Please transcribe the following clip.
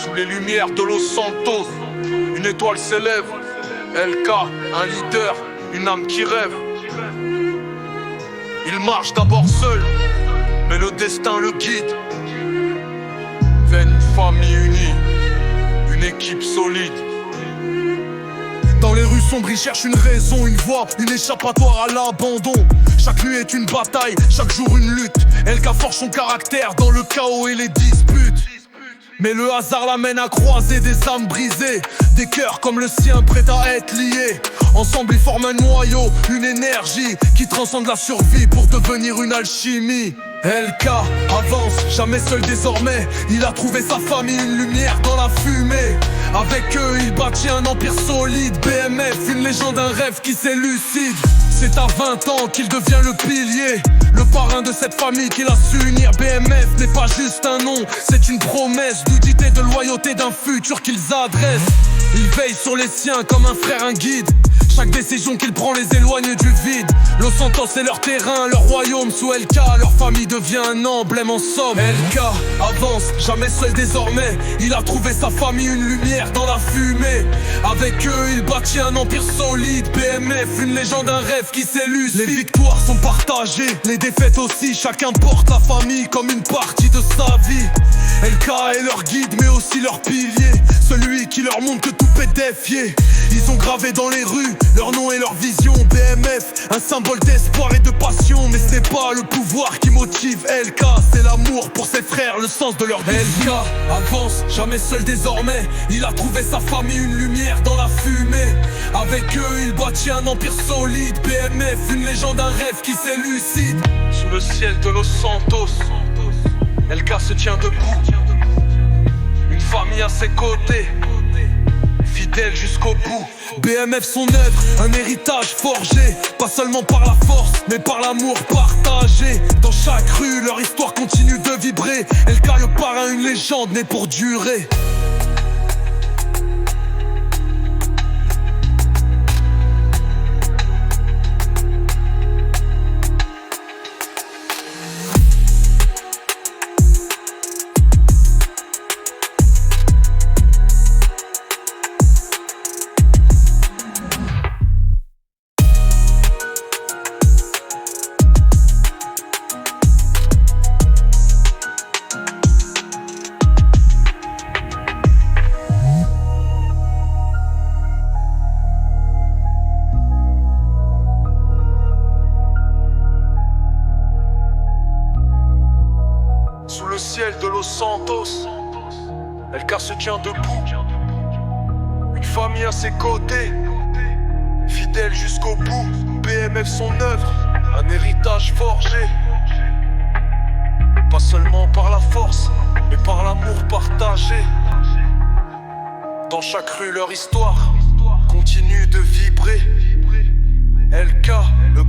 Sous les lumières de Los Santos, une étoile s'élève. LK, un leader, une âme qui rêve. Il marche d'abord seul, mais le destin le guide. Vers une famille unie, une équipe solide. Dans les rues sombres, ils cherchent une raison, une voie, une échappatoire à l'abandon. Chaque nuit est une bataille, chaque jour une lutte. LK forge son caractère dans le chaos et les disputes. Mais le hasard l'amène à croiser des âmes brisées, des cœurs comme le sien prêts à être liés. Ensemble ils forment un noyau, une énergie qui transcende la survie pour devenir une alchimie. LK avance, jamais seul désormais. Il a trouvé sa famille, une lumière dans la fumée. Avec eux il bâtit un empire solide. BMF, une légende, un rêve qui s'élucide. C'est à 20 ans qu'il devient le pilier, le parrain de cette famille qu'il a su unir. BMF n'est pas juste un nom, c'est une promesse d'unité, de loyauté, d'un futur qu'ils adressent. Il veille sur les siens comme un frère, un guide. Chaque décision qu'il prend les éloigne du vide. Los Santos c'est leur terrain, leur royaume. Sous LK, leur famille devient un emblème en somme. LK avance, jamais seul désormais. Il a trouvé sa famille, une lumière dans la fumée. Avec eux, il bâtit un empire solide. BMF, une légende, un rêve qui s'élucide. Les victoires sont partagées, les défaites aussi. Chacun porte la famille comme une partie de sa vie. LK est leur guide, mais aussi leur pilier. Celui qui leur montre que tout peut défier. Ils ont gravé dans les rues leur nom et leur vision. BMF, un symbole d'espoir et de passion. Mais ce n'est pas le pouvoir qui motive LK, c'est l'amour pour ses frères, le sens de leur vie. LK avance, jamais seul désormais. Il a trouvé sa famille, une lumière dans la fumée. Avec eux, il bâtit un empire solide. BMF, une légende, un rêve qui s'élucide. Sous le ciel de Los Santos, LK se tient debout. Une famille à ses côtés, fidèle jusqu'au bout. BMF son œuvre, un héritage forgé, pas seulement par la force, mais par l'amour partagé. Dans chaque rue, leur histoire continue de vibrer. LK le parrain, une légende née pour durer. Sous le ciel de Los Santos, LK se tient debout. Une famille à ses côtés, fidèle jusqu'au bout. BMF son œuvre, un héritage forgé, pas seulement par la force, mais par l'amour partagé. Dans chaque rue leur histoire continue de vibrer. LK, le